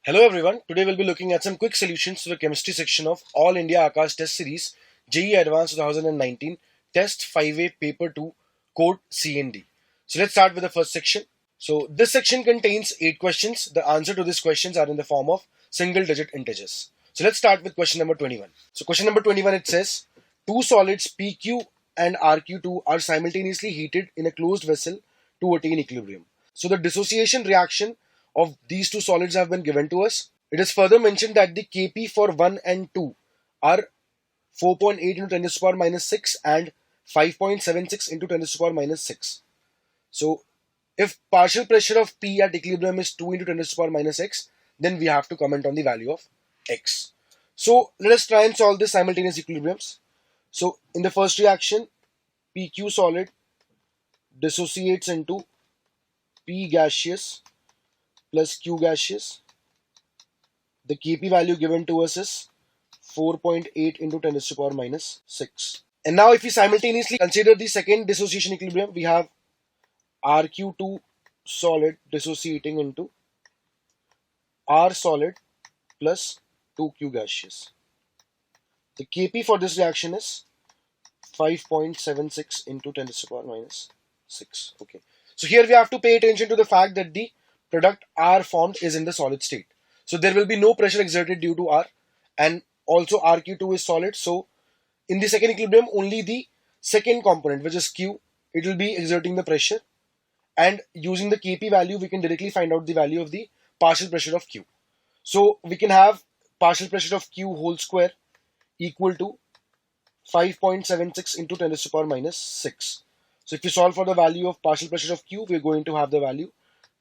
Hello everyone, today we'll be looking at some quick solutions to the chemistry section of All India AIATS Test Series JEE Advanced 2019 Test 5A Paper 2 Code C and D. So let's start with the first section. So this section contains 8 questions. The answer to these questions are in the form of single digit integers. So let's start with question number 21. So question number 21, it says two solids PQ and RQ2 are simultaneously heated in a closed vessel to attain equilibrium. So the dissociation reaction of these two solids have been given to us. It is further mentioned that the Kp for 1 and 2 are 4.8 into 10 to the power minus 6 and 5.76 into 10 to the power minus 6. So if partial pressure of P at equilibrium is 2 into 10 to the power minus x, then we have to comment on the value of x. So let us try and solve this simultaneous equilibriums. So in the first reaction, PQ solid dissociates into P gaseous plus Q gaseous. The Kp value given to us is 4.8 into 10 to the power minus 6. And now if we simultaneously consider the second dissociation equilibrium, we have RQ2 solid dissociating into R solid plus 2Q gaseous. The Kp for this reaction is 5.76 into 10 to the power minus 6. Okay. So here we have to pay attention to the fact that the product R formed is in the solid state. So there will be no pressure exerted due to R, and also RQ2 is solid. So in the second equilibrium, only the second component, which is Q, it will be exerting the pressure, and using the Kp value, we can directly find out the value of the partial pressure of Q. So we can have partial pressure of Q whole square equal to 5.76 into 10 to the power minus 6. So if we solve for the value of partial pressure of Q, we're going to have the value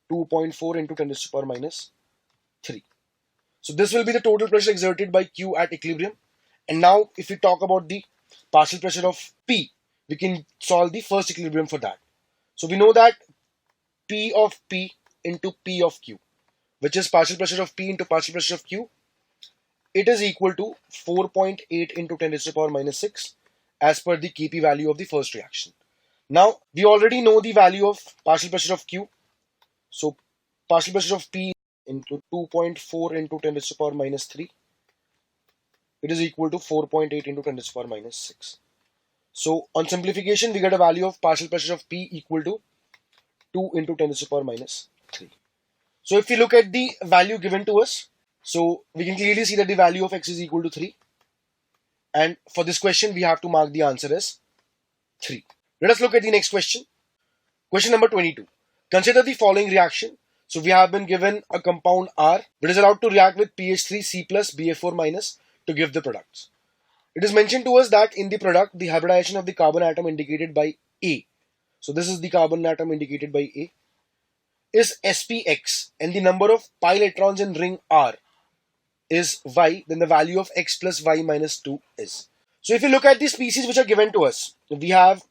2.4 into 10 to the power minus 3. So this will be the total pressure exerted by Q at equilibrium. And now if we talk about the partial pressure of P, we can solve the first equilibrium for that. So we know that P of P into P of Q, which is partial pressure of P into partial pressure of Q, it is equal to 4.8 into 10 to the power minus 6 as per the Kp value of the first reaction. Now we already know the value of partial pressure of Q. So partial pressure of P into 2.4 into 10 to the power minus 3, it is equal to 4.8 into 10 to the power minus 6. So on simplification, we get a value of partial pressure of P equal to 2 into 10 to the power minus 3. So if we look at the value given to us, so we can clearly see that the value of x is equal to 3. And for this question, we have to mark the answer as 3. Let us look at the next question. Question number 22. Consider the following reaction. So we have been given a compound R, which is allowed to react with PH3C plus BF4 minus to give the products. It is mentioned to us that in the product, the hybridization of the carbon atom indicated by A, so this is the carbon atom indicated by A, is spx, and the number of pi electrons in ring R is y, then the value of x plus y minus 2 is. So if you look at the species which are given to us, we have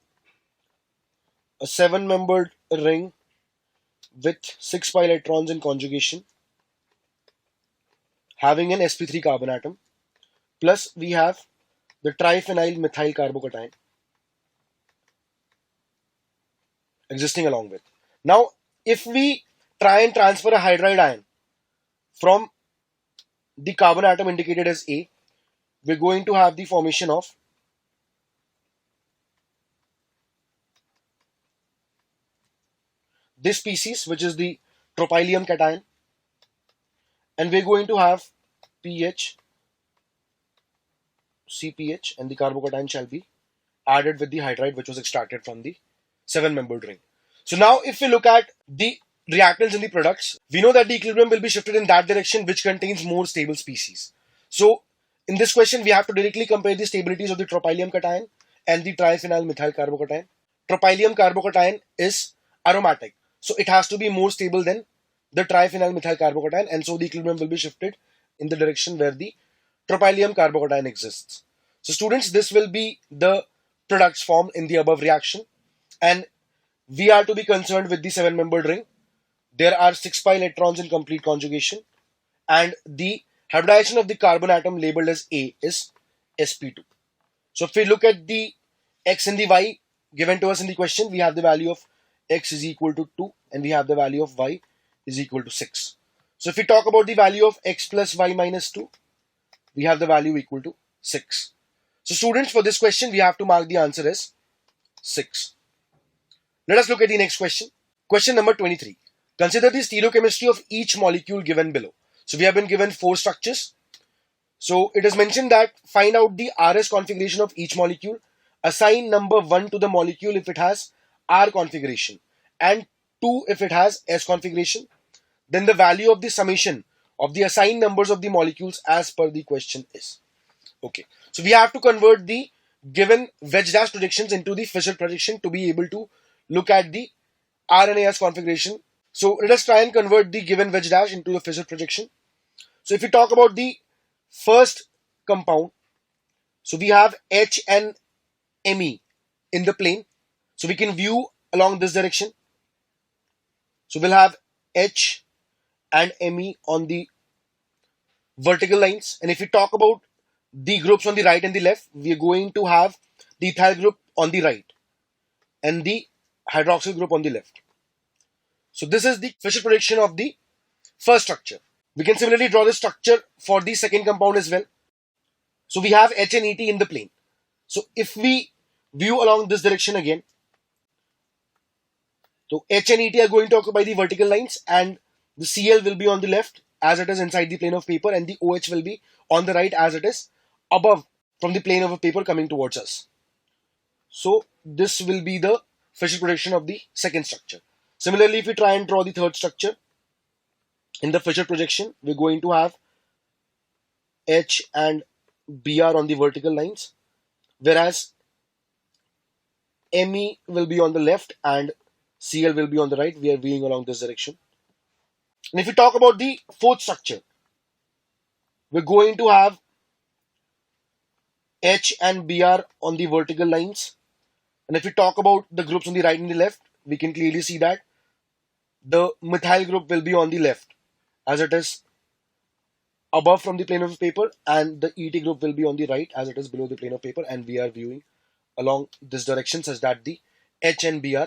a 7-membered ring with 6 pi electrons in conjugation, having an sp3 carbon atom, plus we have the triphenyl methyl carbocation existing along with. Now if we try and transfer a hydride ion from the carbon atom indicated as A, we're going to have the formation of this species, which is the tropylium cation, and we're going to have pH, CPH, and the carbocation shall be added with the hydride which was extracted from the 7-membered ring. So now if we look at the reactants in the products, we know that the equilibrium will be shifted in that direction which contains more stable species. So in this question, we have to directly compare the stabilities of the tropylium cation and the triphenyl methyl carbocation. Tropylium carbocation is aromatic, so it has to be more stable than the triphenyl methyl carbocation, and so the equilibrium will be shifted in the direction where the tropylium carbocation exists. So students, this will be the products formed in the above reaction, and we are to be concerned with the 7-membered ring. There are 6 pi electrons in complete conjugation, and the hybridization of the carbon atom labeled as A is sp2. So if we look at the x and the y given to us in the question, we have the value of x is equal to 2 and we have the value of y is equal to 6. So if we talk about the value of x plus y minus 2, we have the value equal to 6. So students, for this question, we have to mark the answer as 6. Let us look at the next question. Question number 23. Consider the stereochemistry of each molecule given below. So we have been given 4 structures. So it is mentioned that find out the RS configuration of each molecule. Assign number 1 to the molecule if it has R configuration and 2 if it has S configuration. Then the value of the summation of the assigned numbers of the molecules as per the question is. Okay. So we have to convert the given wedge dash projections into the Fisher projection to be able to look at the RNAS configuration. So let us try and convert the given wedge dash into the Fisher projection. So if we talk about the first compound, so we have H and Me in the plane. So we can view along this direction. So we'll have H and Me on the vertical lines. And if we talk about the groups on the right and the left, we are going to have the ethyl group on the right and the hydroxyl group on the left. So this is the Fisher projection of the first structure. We can similarly draw the structure for the second compound as well. So we have H and Et in the plane. So if we view along this direction again, so H and Et are going to occupy the vertical lines and the Cl will be on the left as it is inside the plane of paper, and the OH will be on the right as it is above from the plane of a paper coming towards us. So this will be the Fisher projection of the second structure. Similarly, if we try and draw the third structure, in the Fisher projection, we're going to have H and Br on the vertical lines, whereas Me will be on the left and Cl will be on the right. We are viewing along this direction. And if we talk about the fourth structure, we're going to have H and Br on the vertical lines. And if we talk about the groups on the right and the left, we can clearly see that the methyl group will be on the left as it is above from the plane of paper, and the Et group will be on the right as it is below the plane of paper, and we are viewing along this direction such that the H and Br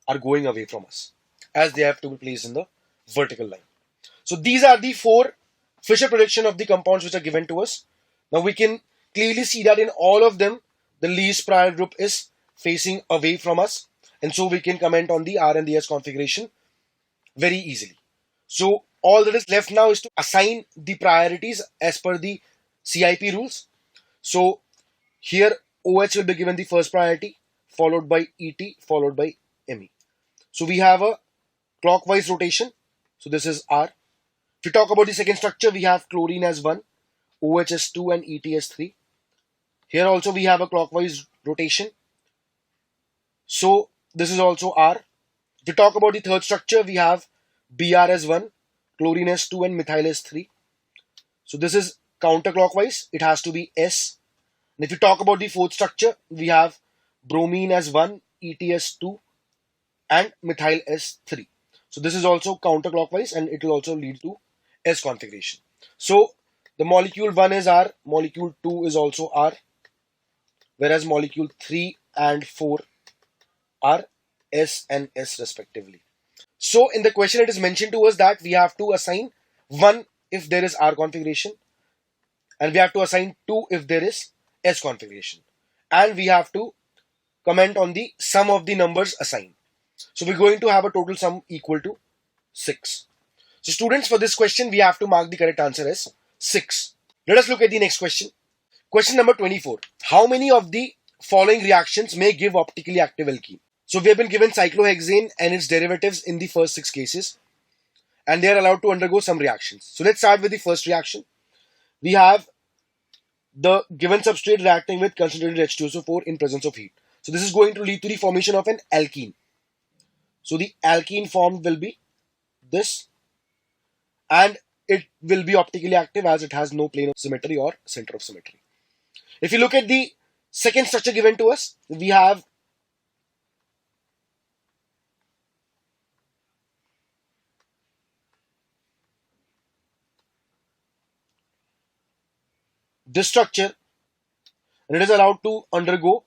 are going away from us as they have to be placed in the vertical line. So these are the 4 Fisher projection of the compounds which are given to us. Now we can clearly see that in all of them the least prior group is facing away from us, and so we can comment on the R and the S configuration very easily. So all that is left now is to assign the priorities as per the CIP rules. So here OH will be given the first priority, followed by Et, followed by Me. So we have a clockwise rotation. So this is R. If we talk about the second structure, we have chlorine as 1, OH as 2 and Et as 3. Here also we have a clockwise rotation. So this is also R. If we talk about the third structure, we have Br as 1, chlorine as 2 and methyl as 3. So this is counterclockwise. It has to be S. And if we talk about the fourth structure, we have bromine as 1, Et as 2 and methyl as 3. So this is also counterclockwise and it will also lead to S configuration. So the molecule 1 is R, molecule 2 is also R, whereas molecule 3 and 4 are S and S respectively. So in the question it is mentioned to us that we have to assign 1 if there is R configuration, and we have to assign 2 if there is S configuration, and we have to comment on the sum of the numbers assigned. So we're going to have a total sum equal to 6. So students, for this question we have to mark the correct answer as 6. Let us look at the next question. Question number 24. How many of the following reactions may give optically active alkene? So we have been given cyclohexane and its derivatives in the first 6 cases, and they are allowed to undergo some reactions. So let's start with the first reaction. We have the given substrate reacting with concentrated H2SO4 in presence of heat. So this is going to lead to the formation of an alkene. So the alkene formed will be this, and it will be optically active as it has no plane of symmetry or center of symmetry. If you look at the second structure given to us, we have this structure, and it is allowed to undergo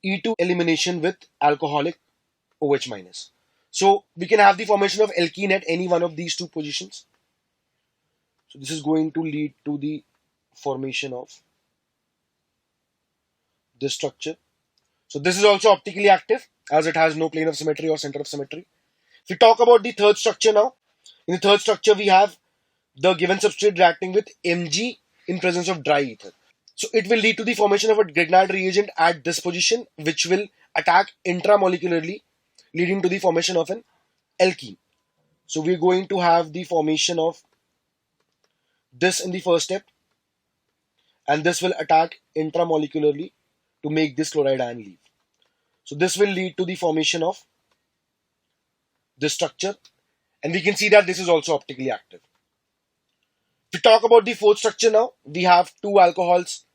E2 elimination with alcoholic OH minus. So we can have the formation of alkene at any one of these two positions. So this is going to lead to the formation of this structure. So this is also optically active as it has no plane of symmetry or center of symmetry. If we talk about the third structure now, in the third structure we have the given substrate reacting with Mg in presence of dry ether. So it will lead to the formation of a Grignard reagent at this position, which will attack intramolecularly, leading to the formation of an alkene. So we're going to have the formation of this in the first step, and this will attack intramolecularly to make this chloride ion leave. So this will lead to the formation of this structure, and we can see that this is also optically active. If we talk about the fourth structure now, we have two alcohols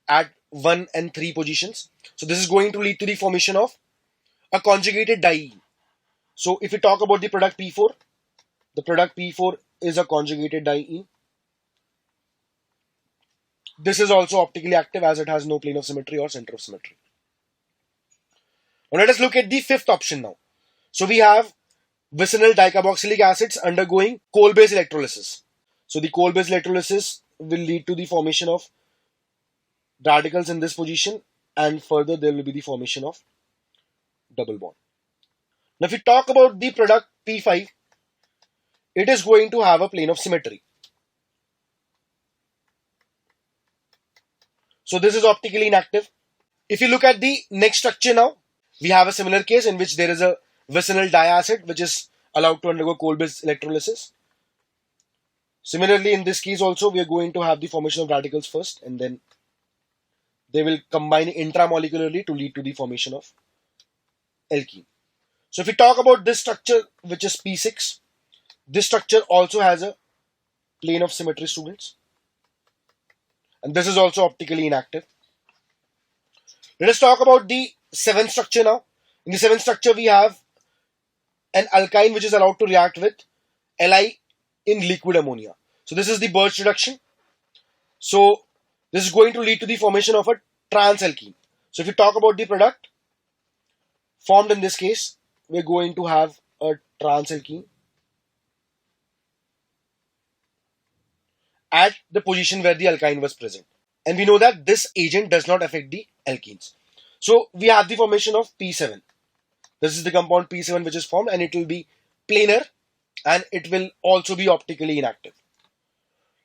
at 1 and 3 positions. So this is going to lead to the formation of a conjugated diene. So if we talk about the product P4, the product P4 is a conjugated diene. This is also optically active as it has no plane of symmetry or center of symmetry. Now let us look at the fifth option now. So we have vicinal dicarboxylic acids undergoing coal-based electrolysis. So the coal-based electrolysis will lead to the formation of radicals in this position, and further there will be the formation of double bond. Now if we talk about the product P5, it is going to have a plane of symmetry. So this is optically inactive. If you look at the next structure now, we have a similar case in which there is a vicinal diacid which is allowed to undergo coal-based electrolysis. Similarly, in this case also, we are going to have the formation of radicals first, and then they will combine intramolecularly to lead to the formation of alkene. So if we talk about this structure, which is P6, this structure also has a plane of symmetry, students. And this is also optically inactive. Let us talk about the seventh structure now. In the seventh structure, we have an alkyne which is allowed to react with Li in liquid ammonia. So this is the Birch reduction. So this is going to lead to the formation of a transalkene. So if you talk about the product formed in this case, we're going to have a transalkene at the position where the alkyne was present. And we know that this agent does not affect the alkenes. So we have the formation of P7. This is the compound P7 which is formed, and it will be planar and it will also be optically inactive.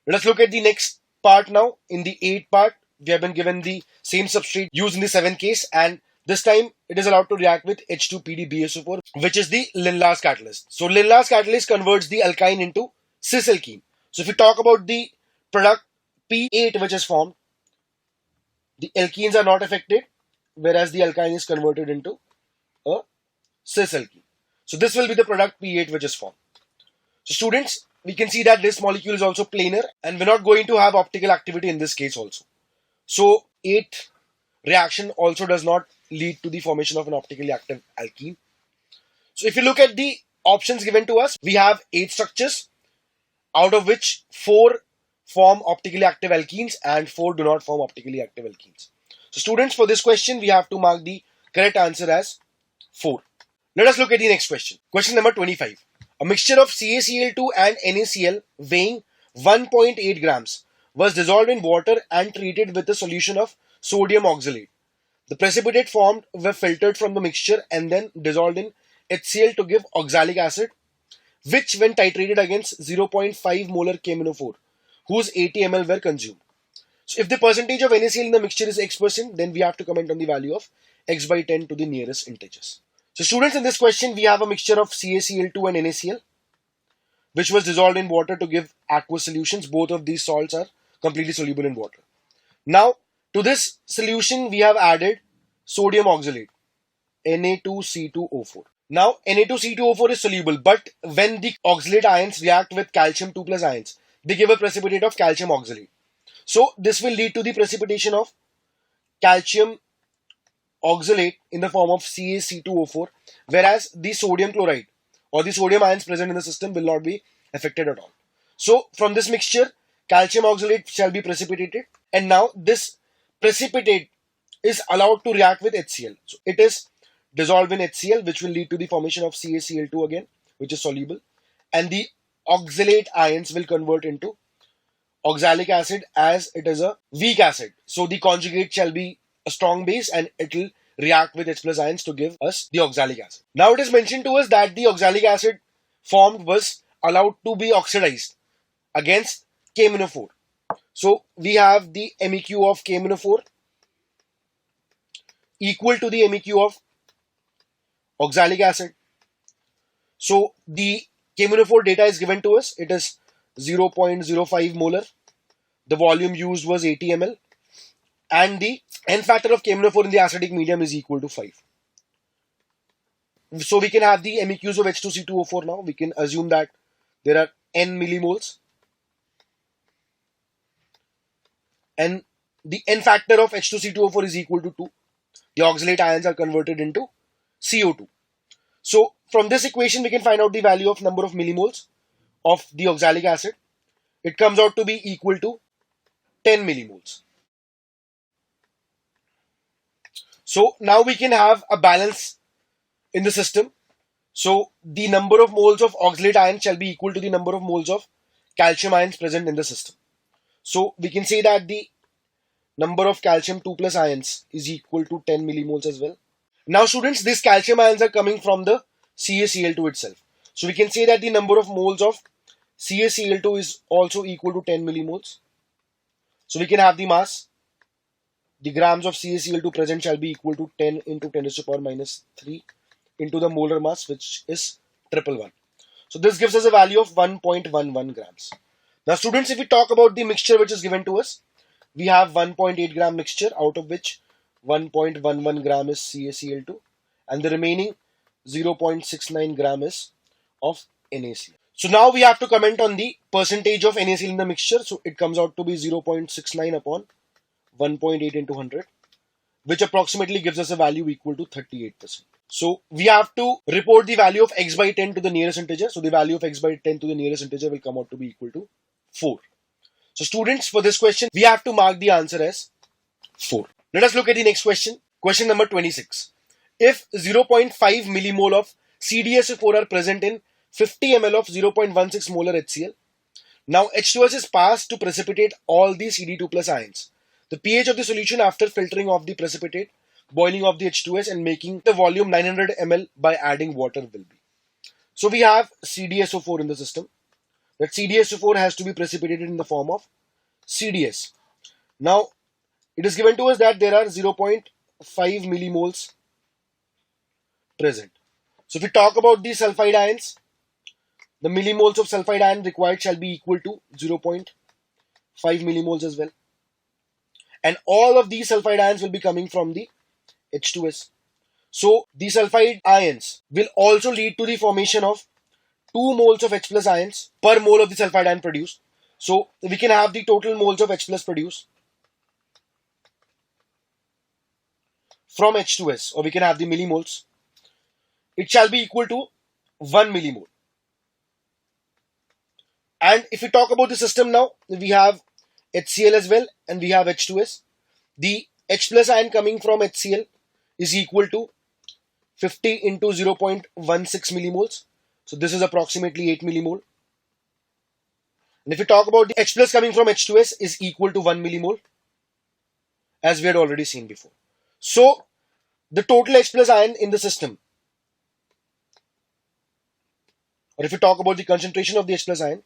Let us look at the next part now. In the 8th part, we have been given the same substrate used in the 7th case, and this time it is allowed to react with H2PDBSO4, which is the Lindlar's catalyst. So Lindlar's catalyst converts the alkyne into cis-alkene. So if you talk about the product P8 which is formed, the alkenes are not affected, whereas the alkyne is converted into a cis-alkene. So this will be the product P8 which is formed. So students, we can see that this molecule is also planar, and we're not going to have optical activity in this case also. So 8th reaction also does not lead to the formation of an optically active alkene. So if you look at the options given to us, we have 8 structures, out of which 4 form optically active alkenes and 4 do not form optically active alkenes. So students, for this question, we have to mark the correct answer as 4. Let us look at the next question. Question number 25. A mixture of CaCl2 and NaCl weighing 1.8 grams was dissolved in water and treated with a solution of sodium oxalate. The precipitate formed were filtered from the mixture and then dissolved in HCl to give oxalic acid, which when titrated against 0.5 molar KMnO4, whose 80 ml were consumed. So if the percentage of NaCl in the mixture is X%, then we have to comment on the value of X by 10 to the nearest integers. So students, in this question, we have a mixture of CaCl2 and NaCl, which was dissolved in water to give aqueous solutions. Both of these salts are completely soluble in water. Now, to this solution, we have added sodium oxalate, Na2C2O4. Now, Na2C2O4 is soluble, but when the oxalate ions react with calcium 2 plus ions, they give a precipitate of calcium oxalate. So, this will lead to the precipitation of calcium oxalate in the form of CaC2O4, whereas the sodium chloride or the sodium ions present in the system will not be affected at all. So, from this mixture, calcium oxalate shall be precipitated, and now this precipitate is allowed to react with HCl. So, it is dissolved in HCl, which will lead to the formation of CaCl2 again, which is soluble, and the oxalate ions will convert into oxalic acid as it is a weak acid. So the conjugate shall be a strong base and it will react with H plus ions to give us the oxalic acid. Now it is mentioned to us that the oxalic acid formed was allowed to be oxidized against K-4. So we have the MEQ of K-4 equal to the MEQ of oxalic acid. So the K-4 data is given to us. It is 0.05 molar. The volume used was 80 ml. And the N factor of K-4 in the acidic medium is equal to 5. So we can have the MEQs of H2C2O4 now. We can assume that there are N millimoles. And the N factor of H2C2O4 is equal to 2. The oxalate ions are converted into CO2. So from this equation, we can find out the value of number of millimoles of the oxalic acid. It comes out to be equal to 10 millimoles. So now we can have a balance in the system. So the number of moles of oxalate ion shall be equal to the number of moles of calcium ions present in the system. So we can say that the number of calcium 2 plus ions is equal to 10 millimoles as well. Now students, these calcium ions are coming from the CaCl2 itself. So we can say that the number of moles of CaCl2 is also equal to 10 millimoles. So we can have the mass. The grams of CaCl2 present shall be equal to 10 into 10 to the power minus 3 into the molar mass, which is 111. So this gives us a value of 1.11 grams. Now students, if we talk about the mixture which is given to us, we have 1.8 gram mixture, out of which 1.11 gram is CaCl2 and the remaining 0.69 gram is of NaCl. So now we have to comment on the percentage of NaCl in the mixture. So it comes out to be 0.69 upon 1.8 into 100, which approximately gives us a value equal to 38%. So we have to report the value of x by 10 to the nearest integer. So the value of x by 10 to the nearest integer will come out to be equal to 4. So students, for this question, we have to mark the answer as 4. Let us look at the next question. Question number 26. If 0.5 millimole of CDSO4 are present in 50 ml of 0.16 molar HCl, now H2S is passed to precipitate all the CD2 plus ions. The pH of the solution after filtering off the precipitate, boiling off the H2S and making the volume 900 ml by adding water will be. So we have CDSO4 in the system. That CDSO4 has to be precipitated in the form of CDS. Now it is given to us that there are 0.5 millimoles present. So if we talk about the sulfide ions, the millimoles of sulfide ion required shall be equal to 0.5 millimoles as well. And all of these sulfide ions will be coming from the H2S. So the sulfide ions will also lead to the formation of 2 moles of H plus ions per mole of the sulfide ion produced. So we can have the total moles of H plus produced from H2S, or we can have the millimoles. It shall be equal to 1 millimole. And if we talk about the system now, we have HCl as well and we have H2S. The H plus ion coming from HCl is equal to 50 into 0.16 millimoles. So this is approximately 8 millimole. And if we talk about the H plus coming from H2S is equal to 1 millimole, as we had already seen before. So the total H plus ion in the system, or if we talk about the concentration of the H plus ion,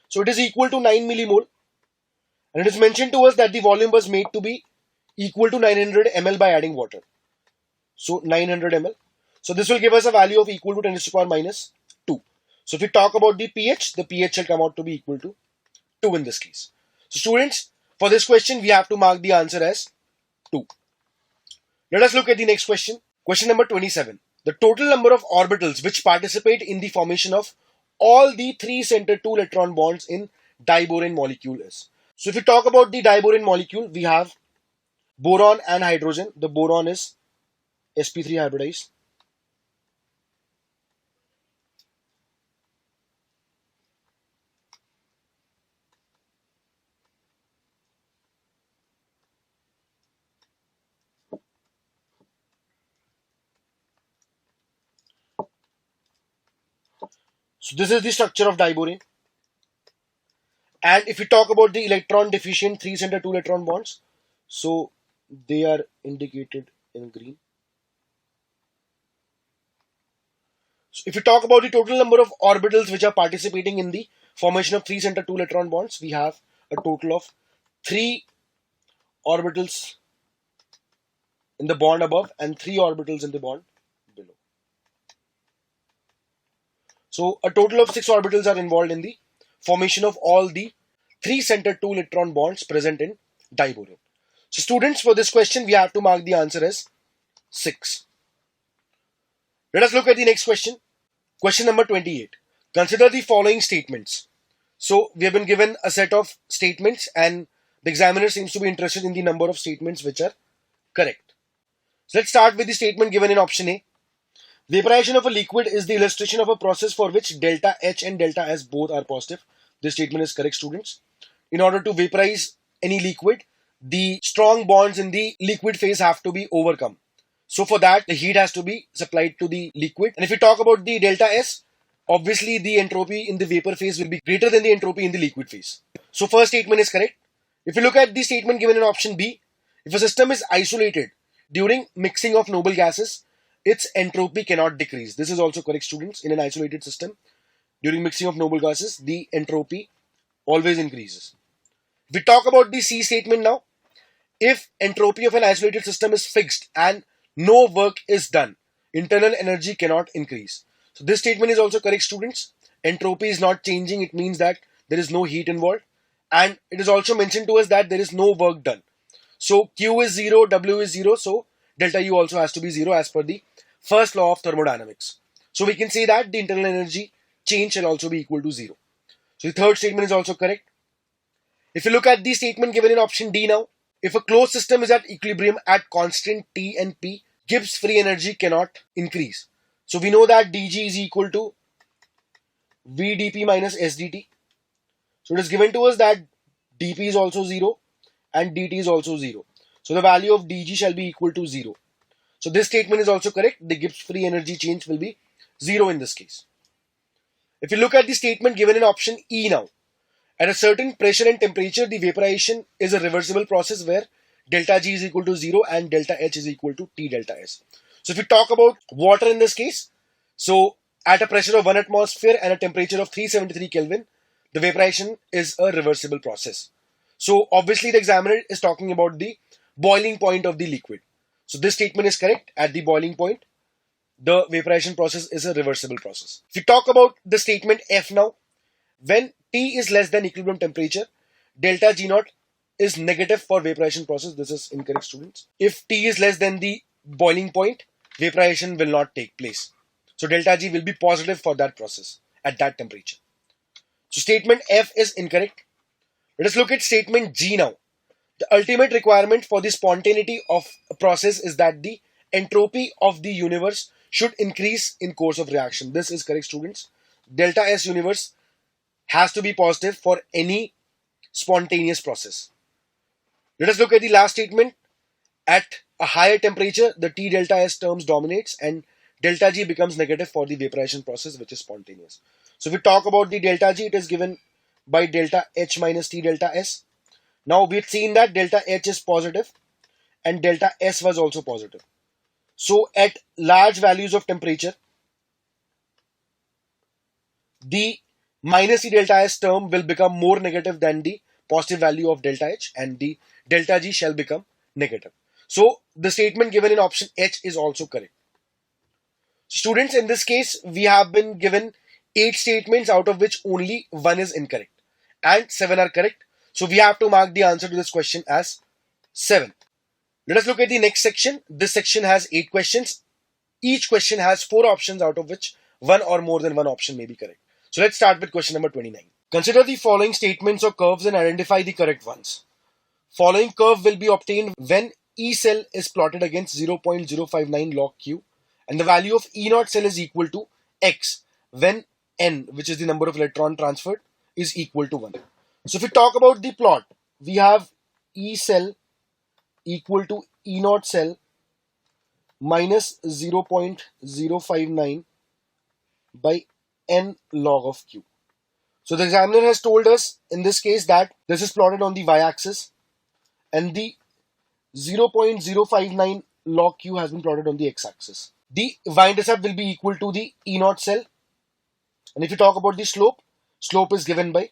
so it is equal to 9 millimole. And it is mentioned to us that the volume was made to be equal to 900 ml by adding water. So 900 ml. So this will give us a value of equal to 10 to the power minus 2. So if we talk about the pH shall come out to be equal to 2 in this case. So students, for this question, we have to mark the answer as 2. Let us look at the next question. Question number 27. The total number of orbitals which participate in the formation of all the 3 center 2 electron bonds in diborane molecule is. So if we talk about the diborane molecule, we have boron and hydrogen. The boron is sp3 hybridized. So this is the structure of diborane. And if we talk about the electron deficient 3 center 2 electron bonds, so they are indicated in green. So if you talk about the total number of orbitals which are participating in the formation of 3 center 2 electron bonds, we have a total of 3 orbitals in the bond above and 3 orbitals in the bond below. So a total of 6 orbitals are involved in the formation of all the 3 center 2 electron bonds present in diboron. So students, for this question we have to mark the answer as 6. Let us look at the next question. Question number 28. Consider the following statements. So we have been given a set of statements and the examiner seems to be interested in the number of statements which are correct. So let's start with the statement given in option A. Vaporization of a liquid is the illustration of a process for which delta H and delta S both are positive. This statement is correct, students. In order to vaporize any liquid, the strong bonds in the liquid phase have to be overcome. So for that, the heat has to be supplied to the liquid. And if we talk about the delta S, obviously the entropy in the vapor phase will be greater than the entropy in the liquid phase. So first statement is correct. If you look at the statement given in option B, if a system is isolated during mixing of noble gases, its entropy cannot decrease. This is also correct, students. In an isolated system, during mixing of noble gases, the entropy always increases. If we talk about the C statement now, if entropy of an isolated system is fixed and no work is done, internal energy cannot increase. So this statement is also correct, students. Entropy is not changing. It means that there is no heat involved. And it is also mentioned to us that there is no work done. So Q is 0, W is 0. So delta U also has to be 0 as per the first law of thermodynamics. So we can say that the internal energy change shall also be equal to 0. So the third statement is also correct. If you look at the statement given in option D now, if a closed system is at equilibrium at constant T and P, Gibbs free energy cannot increase. So we know that dG is equal to VdP minus SdT. So it is given to us that dP is also 0 and dt is also 0. So the value of dG shall be equal to 0. So this statement is also correct. The Gibbs free energy change will be 0 in this case. If you look at the statement given in option E now, at a certain pressure and temperature, the vaporization is a reversible process where delta G is equal to 0 and delta H is equal to T delta S. So if we talk about water in this case, so at a pressure of 1 atmosphere and a temperature of 373 Kelvin, the vaporization is a reversible process. So obviously the examiner is talking about the boiling point of the liquid. So this statement is correct. At the boiling point, the vaporization process is a reversible process. If we talk about the statement F now, when T is less than equilibrium temperature, delta G naught is negative for vaporization process. This is incorrect, students. If T is less than the boiling point, vaporization will not take place. So delta G will be positive for that process at that temperature. So statement F is incorrect. Let us look at statement G now. The ultimate requirement for the spontaneity of a process is that the entropy of the universe should increase in course of reaction. This is correct, students. Delta S universe has to be positive for any spontaneous process. Let us look at the last statement. At a higher temperature, the T delta S terms dominates and delta G becomes negative for the vaporization process, which is spontaneous. So if we talk about the delta G, it is given by delta H minus T delta S. Now we've seen that delta H is positive and delta S was also positive. So at large values of temperature, the minus T delta S term will become more negative than the positive value of delta H and the delta G shall become negative. So the statement given in option H is also correct. Students, in this case, we have been given 8 statements out of which only 1 is incorrect and 7 are correct. So we have to mark the answer to this question as 7. Let us look at the next section. This section has 8 questions. Each question has 4 options out of which 1 or more than 1 option may be correct. So let's start with question number 29. Consider the following statements or curves and identify the correct ones. Following curve will be obtained when E cell is plotted against 0.059 log Q and the value of E naught cell is equal to X when N, which is the number of electron transferred, is equal to 1. So if we talk about the plot, we have E cell equal to E naught cell minus 0.059 by N log of Q. So the examiner has told us in this case that this is plotted on the y-axis and the 0.059 log Q has been plotted on the x-axis. The y-intercept will be equal to the E0 cell. And if you talk about the slope, slope is given by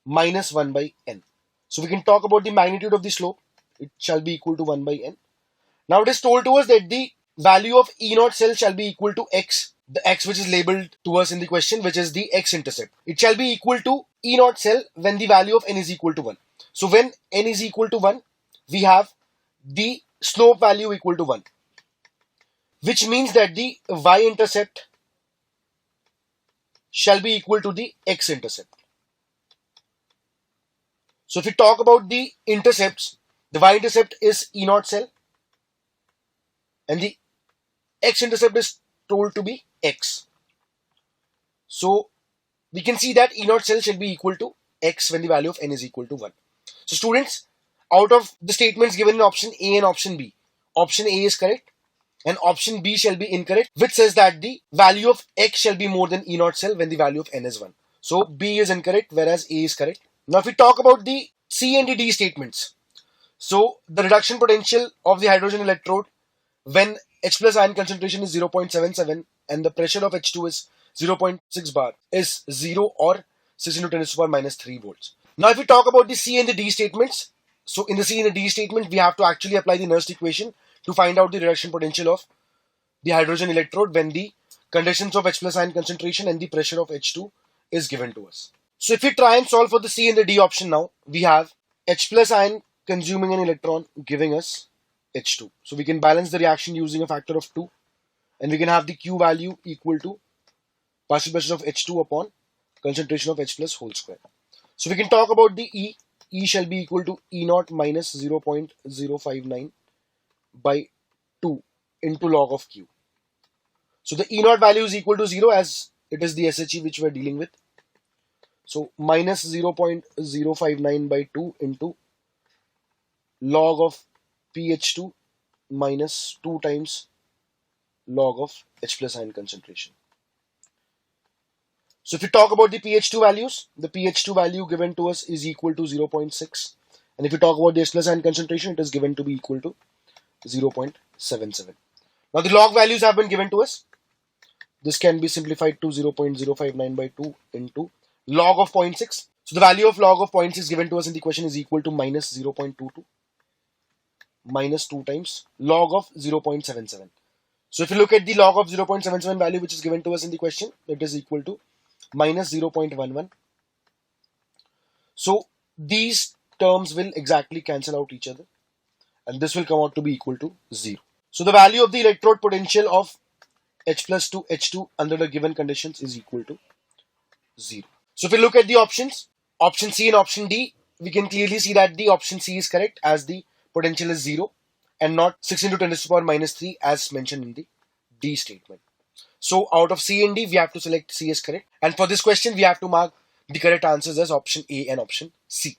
minus 1 by n. So we can talk about the magnitude of the slope. It shall be equal to 1 by n. Now it is told to us that the value of E0 cell shall be equal to x, the x which is labeled to us in the question, which is the x-intercept. It shall be equal to E0 cell when the value of n is equal to 1. So when n is equal to 1, we have the slope value equal to 1, which means that the y-intercept shall be equal to the x-intercept. So if we talk about the intercepts, the y-intercept is E0 cell and the x-intercept is told to be x. So we can see that E0 cell shall be equal to x when the value of n is equal to 1. So students, out of the statements given in option A and option B, option A is correct and option B shall be incorrect, which says that the value of x shall be more than E0 cell when the value of n is 1. So B is incorrect, whereas A is correct. Now if we talk about the C and the D statements, so the reduction potential of the hydrogen electrode when H plus ion concentration is 0.77 and the pressure of H2 is 0.6 bar is 0 or 6 into 10 to the power minus 3 volts. Now if we talk about the C and the D statements, so in the C and the D statement, we have to actually apply the Nernst equation to find out the reduction potential of the hydrogen electrode when the conditions of H plus ion concentration and the pressure of H2 is given to us. So if we try and solve for the C and the D option now, we have H plus ion consuming an electron giving us H2. So we can balance the reaction using a factor of 2 and we can have the Q value equal to partial pressure of H2 upon concentration of H plus whole square. So we can talk about the E. E shall be equal to E0 minus 0.059 by 2 into log of Q. So the E0 value is equal to 0 as it is the SHE which we are dealing with. So minus 0.059 by 2 into log of pH2 minus 2 times log of H plus ion concentration. So if we talk about the pH2 values, the pH2 value given to us is equal to 0.6. And if we talk about the H plus ion concentration, it is given to be equal to 0.77. Now the log values have been given to us. This can be simplified to 0.059 by 2 into log of 0.6. So the value of log of 0.6 given to us in the question is equal to minus 0.22 minus 2 times log of 0.77. So if you look at the log of 0.77 value which is given to us in the question, it is equal to minus 0.11. So these terms will exactly cancel out each other and this will come out to be equal to 0. So the value of the electrode potential of H plus to H2 under the given conditions is equal to 0. So if we look at the options, option C and option D, we can clearly see that the option C is correct as the potential is 0 and not 6 into 10 to the power minus 3 as mentioned in the D statement. So out of C and D, we have to select C as correct. And for this question, we have to mark the correct answers as option A and option C.